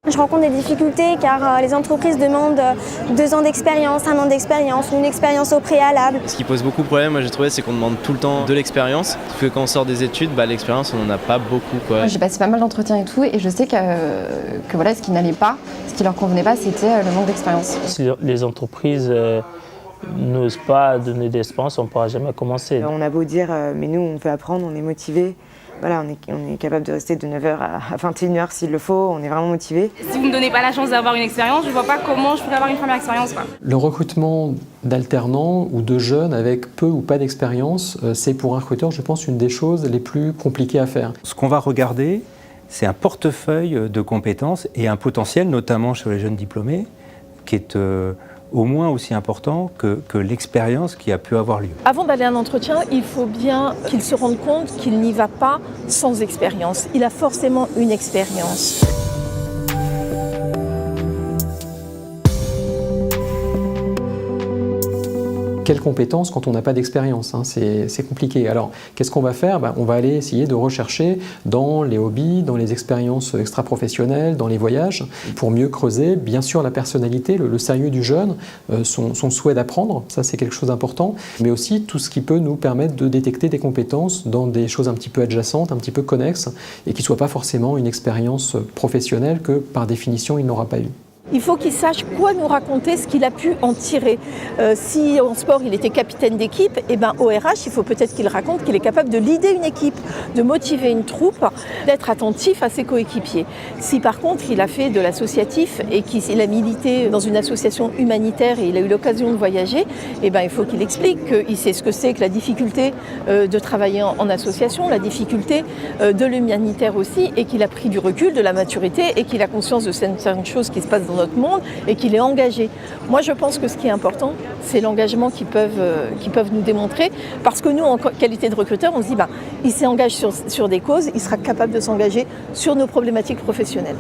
Je rencontre des difficultés car les entreprises demandent 2 ans d'expérience, 1 an d'expérience ou une expérience au préalable. Ce qui pose beaucoup de problèmes, moi j'ai trouvé, c'est qu'on demande tout le temps de l'expérience. Parce que quand on sort des études, l'expérience on n'en a pas beaucoup, quoi. J'ai passé pas mal d'entretiens et tout, et je sais que voilà, ce qui n'allait pas, ce qui leur convenait pas, c'était le manque d'expérience. Si les entreprises n'osent pas donner d'expérience, on ne pourra jamais commencer. On a beau dire, mais nous on veut apprendre, on est motivés. Voilà, on est capable de rester de 9h à 21h s'il le faut, on est vraiment motivés. Si vous ne me donnez pas la chance d'avoir une expérience, je ne vois pas comment je pourrais avoir une première expérience, quoi. Le recrutement d'alternants ou de jeunes avec peu ou pas d'expérience, c'est pour un recruteur, je pense, une des choses les plus compliquées à faire. Ce qu'on va regarder, c'est un portefeuille de compétences et un potentiel, notamment chez les jeunes diplômés, qui est au moins aussi important que l'expérience qui a pu avoir lieu. Avant d'aller à un entretien, il faut bien qu'il se rende compte qu'il n'y va pas sans expérience. Il a forcément une expérience. Quelles compétences quand on n'a pas d'expérience, hein, c'est compliqué. Alors, qu'est-ce qu'on va faire? On va aller essayer de rechercher dans les hobbies, dans les expériences extra-professionnelles, dans les voyages, pour mieux creuser, bien sûr, la personnalité, le sérieux du jeune, son souhait d'apprendre, ça c'est quelque chose d'important, mais aussi tout ce qui peut nous permettre de détecter des compétences dans des choses un petit peu adjacentes, un petit peu connexes, et qui ne soient pas forcément une expérience professionnelle que, par définition, il n'aura pas eu. Il faut qu'il sache quoi nous raconter, ce qu'il a pu en tirer. Si en sport il était capitaine d'équipe, au RH il faut peut-être qu'il raconte qu'il est capable de leader une équipe, de motiver une troupe, d'être attentif à ses coéquipiers. Si par contre il a fait de l'associatif et qu'il a milité dans une association humanitaire et il a eu l'occasion de voyager, il faut qu'il explique qu'il sait ce que c'est que la difficulté de travailler en association, la difficulté de l'humanitaire aussi, et qu'il a pris du recul, de la maturité et qu'il a conscience de certaines choses qui se passent dans notre monde et qu'il est engagé. Moi je pense que ce qui est important, c'est l'engagement qu'ils peuvent nous démontrer, parce que nous en qualité de recruteur, on se dit il s'engage sur des causes, il sera capable de s'engager sur nos problématiques professionnelles.